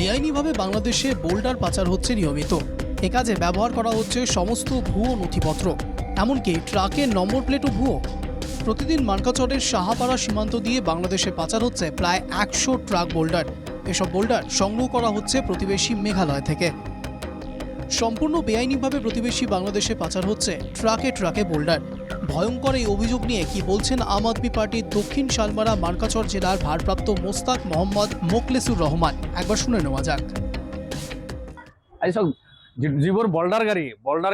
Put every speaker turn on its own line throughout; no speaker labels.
বেআইনিভাবে বাংলাদেশে বোল্ডার পাচার হচ্ছে নিয়মিত। এ কাজে ব্যবহার করা হচ্ছে সমস্ত ভুয়ো নথিপত্র, এমনকি ট্রাকের নম্বর প্লেটও ভুয়ো। প্রতিদিন মানকাচরের সাহাপাড়া সীমান্ত দিয়ে বাংলাদেশে পাচার হচ্ছে প্রায় 100 ট্রাক বোল্ডার। এসব বোল্ডার সংগ্রহ করা হচ্ছে প্রতিবেশী মেঘালয় থেকে। সম্পূর্ণ বেআইনিভাবে প্রতিবেশী বাংলাদেশে পাচার হচ্ছে ট্রাকে ট্রাকে বোল্ডার। ভয়ঙ্কর এই অভিযোগ নিয়ে কি বলছেন আম আদমি পার্টির দক্ষিণ শালমারা মানকাচর জেলার ভারপ্রাপ্ত মোস্তাক মোহাম্মদ মোখলেসুর রহমান। একবার শুনে নেওয়া যাক।
এইসব যিবোৰ বল্ডাৰ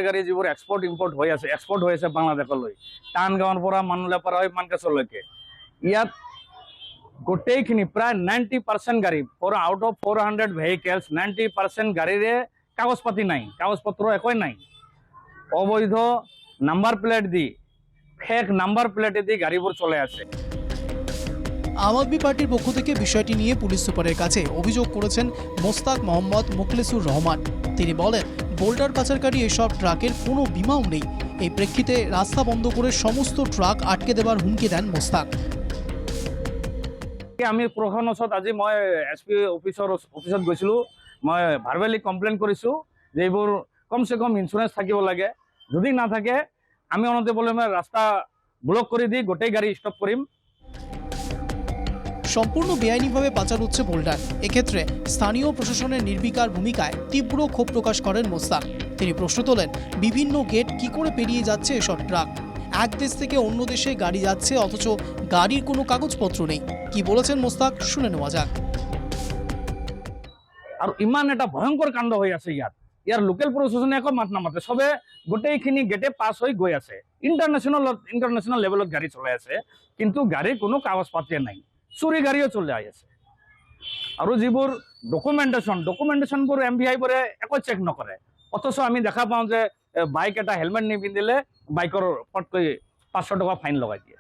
গাড়ী যিবোৰ এক্সপৰ্ট হৈ আছে বাংলাদেশলৈ, টান গাঁৱৰ পৰা মানুহলৈ পৰা হৈ মানকাচৰলৈকে, ইয়াত গোটেইখিনি প্ৰায় 90% গাড়ী আউট অফ 400 ভেহিকেলছ 90% গাড়ীৰে কাগজ পাতি নাই, কাগজ পত্ৰ একোৱেই নাই। অবৈধ নাম্বাৰ প্লেট দি, ফেক নাম্বার প্লেটে দিয়ে গাড়িবোৰ চলে আছে।
আম আদমি পার্টির পক্ষ থেকে বিষয়টি নিয়ে পুলিশ সুপারের কাছে অভিযোগ করেছেন মোস্তাক মোহাম্মদ মোখলেসুর রহমান। তিনি বলেন, বোল্ডার পাচারকারী এসব ট্রাকের কোনো বীমাও নেই। এই প্রেক্ষিতে রাস্তা বন্ধ করে সমস্ত ট্রাক আটকে দেওয়ার হুমকি দেন মোস্তাক।
আমি প্ৰশাসনৰ ওচৰত আজি মই এছপি অফিচত গৈছিলোঁ। মই ভাৰ্বেলি কমপ্লেইন কৰিছোঁ যে এইবোৰ কমচে কম ইঞ্চুৰেঞ্চ থাকিব লাগে, যদি নাথাকে আমি অনতে বলে রাস্তা ব্লক করে দিয়ে গোটাই গাড়ি স্টপ করিম।
সম্পূর্ণ বেআইনিভাবে পাচার হচ্ছে বোল্ডার। এক্ষেত্রে স্থানীয় প্রশাসনের নির্বিকার ভূমিকায় তীব্র ক্ষোভ প্রকাশ করেন মোস্তাক। তিনি প্রশ্ন তোলেন, বিভিন্ন গেট কি করে পেরিয়ে যাচ্ছে এসব ট্রাক? এক দেশ থেকে অন্য দেশে গাড়ি যাচ্ছে, অথচ গাড়ির কোনো কাগজপত্র নেই। কি বলেছেন মোস্তাক, শুনে নেওয়া যাক।
আর ইমান এটা ভয়ঙ্কর কাণ্ড হয়ে আছে ইয়াৰ লোকেল প্ৰশাসনে একো মাত নামাতে, সবে গোটেইখিনি গেটে পাছ হৈ গৈ আছে। ইণ্টাৰনেশ্যনেল লেভেলত গাড়ী চলাই আছে, কিন্তু গাড়ীৰ কোনো কাগজ পাতি নাই, চুৰি গাড়ীও চলি আছে। আৰু যিবোৰ ডকুমেণ্টেশ্যনবোৰ MVI বোৰে একো চেক নকৰে, অথচ আমি দেখা পাওঁ যে বাইক এটা হেলমেট নিপিন্ধিলে বাইকৰ ফটকৈ 500 টাকা ফাইন লগাই দিয়ে।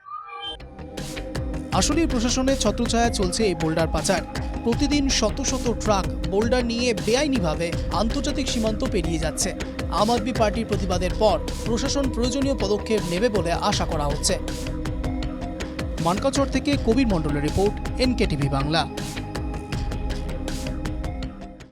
আসলে প্রশাসনের ছত্রছায়া চলছে এই বোল্ডার পাচার। প্রতিদিন শত শত ট্রাক বোল্ডার নিয়ে বেআইনিভাবে আন্তর্জাতিক সীমান্ত পেরিয়ে যাচ্ছে। আম আদমি পার্টির প্রতিবাদের পর প্রশাসন প্রয়োজনীয় পদক্ষেপ নেবে বলে আশা করা হচ্ছে। মানকাচর থেকে কবির মণ্ডলের রিপোর্ট, NKTV বাংলা।